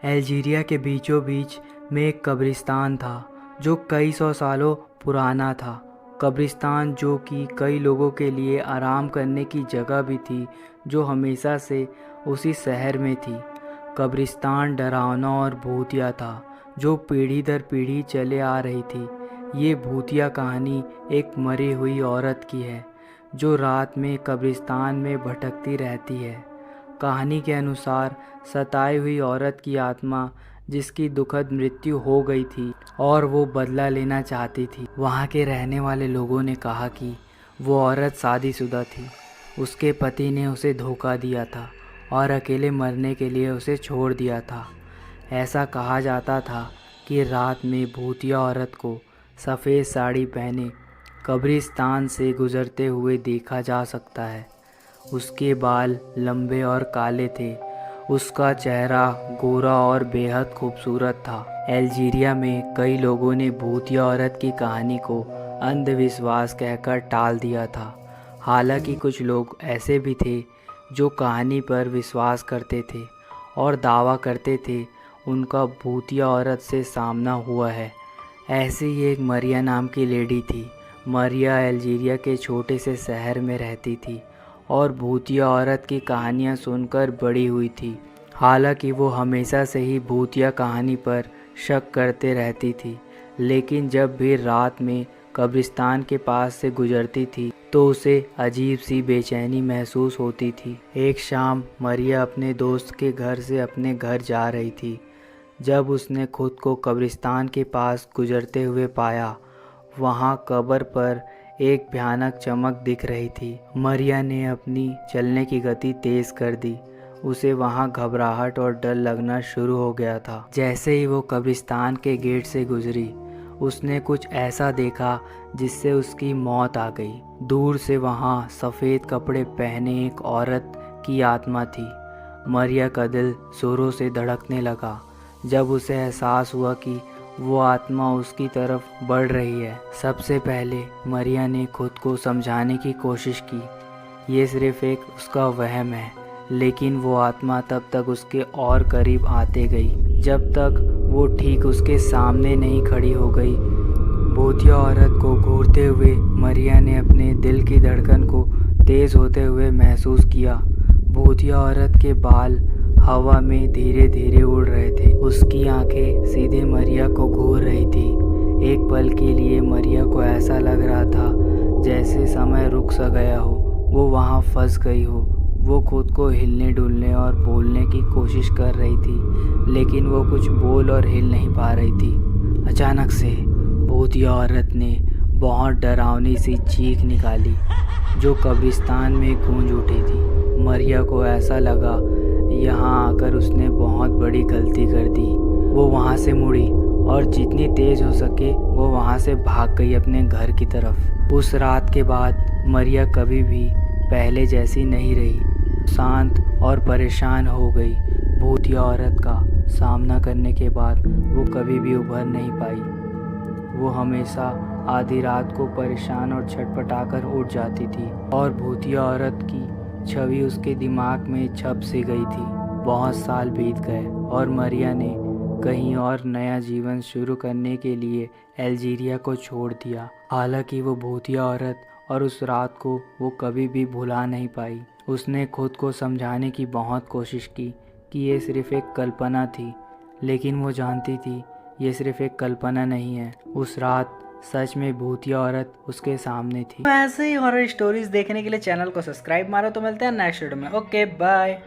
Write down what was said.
Algeria के बीचों बीच में एक कब्रिस्तान था जो कई सौ सालों पुराना था। कब्रिस्तान जो कि कई लोगों के लिए आराम करने की जगह भी थी, जो हमेशा से उसी शहर में थी। कब्रिस्तान डरावना और भूतिया था, जो पीढ़ी दर पीढ़ी चले आ रही थी। ये भूतिया कहानी एक मरी हुई औरत की है जो रात में कब्रिस्तान में भटकती रहती है। कहानी के अनुसार सताई हुई औरत की आत्मा, जिसकी दुखद मृत्यु हो गई थी और वो बदला लेना चाहती थी। वहाँ के रहने वाले लोगों ने कहा कि वो औरत शादीशुदा थी, उसके पति ने उसे धोखा दिया था और अकेले मरने के लिए उसे छोड़ दिया था। ऐसा कहा जाता था कि रात में भूतिया औरत को सफ़ेद साड़ी पहने कब्रिस्तान से गुजरते हुए देखा जा सकता है। उसके बाल लंबे और काले थे, उसका चेहरा गोरा और बेहद खूबसूरत था। अल्जीरिया में कई लोगों ने भूतिया औरत की कहानी को अंधविश्वास कहकर टाल दिया था। हालांकि कुछ लोग ऐसे भी थे जो कहानी पर विश्वास करते थे और दावा करते थे उनका भूतिया औरत से सामना हुआ है। ऐसी ही एक मरिया नाम की लेडी थी। मरिया अल्जीरिया के छोटे से शहर में रहती थी और भूतिया औरत की कहानियाँ सुनकर बड़ी हुई थी। हालांकि वो हमेशा से ही भूतिया कहानी पर शक करते रहती थी, लेकिन जब भी रात में कब्रिस्तान के पास से गुजरती थी तो उसे अजीब सी बेचैनी महसूस होती थी। एक शाम मरिया अपने दोस्त के घर से अपने घर जा रही थी जब उसने खुद को कब्रिस्तान के पास गुजरते हुए पाया। वहाँ कब्र पर एक भयानक चमक दिख रही थी। मरिया ने अपनी चलने की गति तेज कर दी। उसे वहाँ घबराहट और डर लगना शुरू हो गया था। जैसे ही वो कब्रिस्तान के गेट से गुजरी, उसने कुछ ऐसा देखा जिससे उसकी मौत आ गई। दूर से वहाँ सफ़ेद कपड़े पहने एक औरत की आत्मा थी। मरिया का दिल जोरों से धड़कने लगा जब उसे एहसास हुआ कि वो आत्मा उसकी तरफ बढ़ रही है। सबसे पहले मरिया ने खुद को समझाने की कोशिश की, ये सिर्फ एक उसका वहम है, लेकिन वो आत्मा तब तक उसके और करीब आते गई जब तक वो ठीक उसके सामने नहीं खड़ी हो गई। भूतिया औरत को घूरते हुए मरिया ने अपने दिल की धड़कन को तेज़ होते हुए महसूस किया। भूतिया औरत के बाल हवा में धीरे धीरे उड़ रहे थे। उसकी आंखें सीधे मरिया को घूर रही थी। एक पल के लिए मरिया को ऐसा लग रहा था जैसे समय रुक सा गया हो, वो वहाँ फंस गई हो। वो खुद को हिलने डुलने और बोलने की कोशिश कर रही थी, लेकिन वो कुछ बोल और हिल नहीं पा रही थी। अचानक से भूतिया औरत ने बहुत डरावनी सी चीख निकाली जो कब्रिस्तान में गूंज उठी थी। मरिया को ऐसा लगा यहाँ आकर उसने बहुत बड़ी गलती कर दी। वो वहाँ से मुड़ी और जितनी तेज़ हो सके वो वहाँ से भाग गई अपने घर की तरफ। उस रात के बाद मरिया कभी भी पहले जैसी नहीं रही, शांत और परेशान हो गई। भूतिया औरत का सामना करने के बाद वो कभी भी उभर नहीं पाई। वो हमेशा आधी रात को परेशान और छटपटाकर उठ जाती थी और भूतिया औरत की छवि उसके दिमाग में छप सी गई थी। बहुत साल बीत गए और मरिया ने कहीं और नया जीवन शुरू करने के लिए अल्जीरिया को छोड़ दिया। हालांकि वो भूतिया औरत और उस रात को वो कभी भी भुला नहीं पाई। उसने खुद को समझाने की बहुत कोशिश की कि ये सिर्फ एक कल्पना थी, लेकिन वो जानती थी ये सिर्फ एक कल्पना नहीं है। उस रात सच में भूतिया औरत उसके सामने थी। ऐसे ही हॉरर स्टोरीज देखने के लिए चैनल को सब्सक्राइब मारो। तो मिलते हैं नेक्स्ट वीडियो में। Okay bye.